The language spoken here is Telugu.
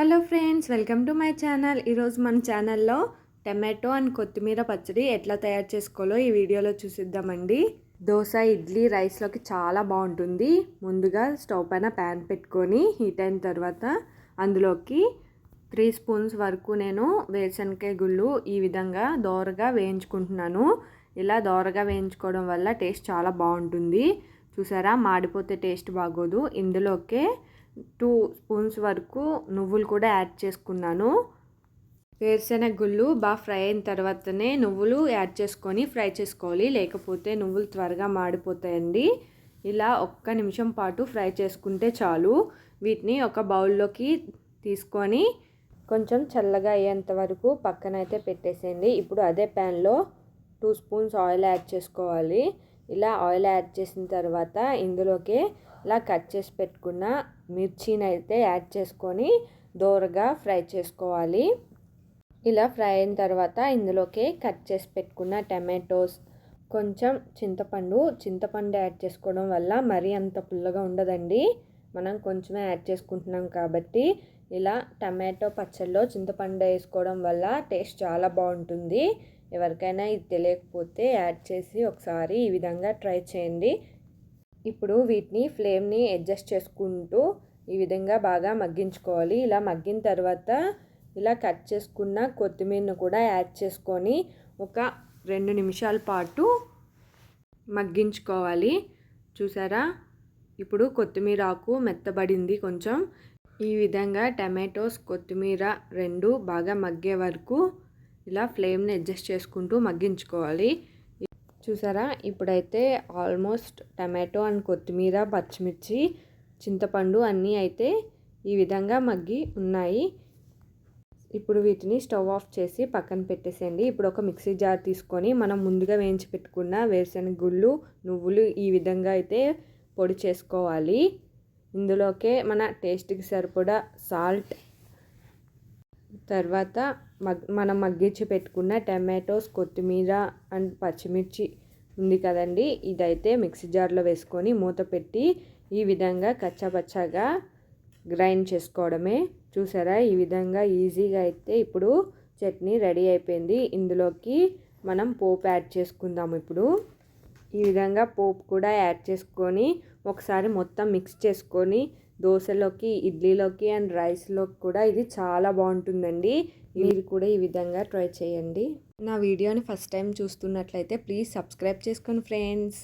Hello friends, welcome to my channel. ఈరోజు మన ఛానల్లో టమాటో అండ్ కొత్తిమీర పచ్చడి ఎట్లా తయారు చేసుకోవాలో ఈ వీడియోలో చూసిద్దామండి. దోశ, ఇడ్లీ, రైస్లోకి చాలా బాగుంటుంది. ముందుగా స్టవ్ పైన ప్యాన్ పెట్టుకొని హీట్ అయిన తర్వాత అందులోకి 3 స్పూన్స్ వరకు నేను వేరుశనగకాయ గుళ్ళు ఈ విధంగా దోరగా వేయించుకుంటున్నాను. ఇలా దోరగా వేయించుకోవడం వల్ల టేస్ట్ చాలా బాగుంటుంది. చూసారా, మాడిపోతే టేస్ట్ బాగోదు. ఇందులోకే 2 స్పూన్స్ వరకు నువ్వులు కూడా యాడ్ చేసుకున్నాను. వేరుశెనగ గుళ్ళు బాగా ఫ్రై అయిన తర్వాతనే నువ్వులు యాడ్ చేసుకొని ఫ్రై చేసుకోవాలి, లేకపోతే నువ్వులు త్వరగా మాడిపోతాయండి. ఇలా ఒక్క నిమిషం పాటు ఫ్రై చేసుకుంటే చాలు. వీటిని ఒక బౌల్లోకి తీసుకొని కొంచెం చల్లగా అయ్యేంత వరకు పక్కనైతే పెట్టేసేయండి. ఇప్పుడు అదే ప్యాన్లో 2 స్పూన్స్ ఆయిల్ యాడ్ చేసుకోవాలి. ఇలా ఆయిల్ యాడ్ చేసిన తర్వాత ఇందులోకి ఇలా కట్ చేసి పెట్టుకున్న మిర్చిని అయితే యాడ్ చేసుకొని దోరగా ఫ్రై చేసుకోవాలి. ఇలా ఫ్రై అయిన తర్వాత ఇందులోకి కట్ చేసి పెట్టుకున్న టమాటోస్, కొంచెం చింతపండు యాడ్ చేసుకోవడం వల్ల మరీ అంత పుల్లగా ఉండదండి. మనం కొంచెమే యాడ్ చేసుకుంటున్నాం కాబట్టి ఇలా టమాటో పచ్చడిలో చింతపండు వేసుకోవడం వల్ల టేస్ట్ చాలా బాగుంటుంది. ఎవరికైనా ఇది తెలియకపోతే యాడ్ చేసి ఒకసారి ఈ విధంగా ట్రై చేయండి. ఇప్పుడు వీటిని ఫ్లేమ్ని అడ్జస్ట్ చేసుకుంటూ ఈ విధంగా బాగా మగ్గించుకోవాలి. ఇలా మగ్గిన తర్వాత ఇలా కట్ చేసుకున్న కొత్తిమీరను కూడా యాడ్ చేసుకొని ఒక 2 నిమిషాల పాటు మగ్గించుకోవాలి. చూసారా, ఇప్పుడు కొత్తిమీర ఆకు మెత్తబడింది కొంచెం. ఈ విధంగా టమాటోస్, కొత్తిమీర 2 బాగా మగ్గే వరకు ఇలా ఫ్లేమ్ని అడ్జస్ట్ చేసుకుంటూ మగ్గించుకోవాలి. చూసారా, ఇప్పుడైతే ఆల్మోస్ట్ టమాటో అండ్ కొత్తిమీర, పచ్చిమిర్చి, చింతపండు అన్నీ అయితే ఈ విధంగా మగ్గి ఉన్నాయి. ఇప్పుడు వీటిని స్టవ్ ఆఫ్ చేసి పక్కన పెట్టేసేయండి. ఇప్పుడు ఒక మిక్సీ జార్ తీసుకొని మనం ముందుగా వేయించి పెట్టుకున్న వేరుశనగ గుళ్ళు, నువ్వులు ఈ విధంగా అయితే పొడి చేసుకోవాలి. ఇందులోకే మన టేస్ట్కి సరిపడా సాల్ట్, తర్వాత మనం మగ్గించి పెట్టుకున్న టమాటోస్, కొత్తిమీర అండ్ పచ్చిమిర్చి ఉంది కదండి, ఇదైతే మిక్సీ జార్లో వేసుకొని మూత పెట్టి ఈ విధంగా కచ్చాపచ్చాగా గ్రైండ్ చేసుకోవడమే. చూసారా, ఈ విధంగా ఈజీగా అయితే ఇప్పుడు చట్నీ రెడీ అయిపోయింది. ఇందులోకి మనం పోపు యాడ్ చేసుకుందాం. ఇప్పుడు ఈ విధంగా పోపు కూడా యాడ్ చేసుకొని ఒకసారి మొత్తం మిక్స్ చేసుకొని దోశలోకి, ఇడ్లీలోకి అండ్ రైస్లోకి కూడా ఇది చాలా బాగుంటుందండి. మీరు కూడా ఈ విధంగా ట్రై చేయండి. నా వీడియోని ఫస్ట్ టైం చూస్తున్నట్లయితే ప్లీజ్ సబ్స్క్రైబ్ చేసుకోండి ఫ్రెండ్స్.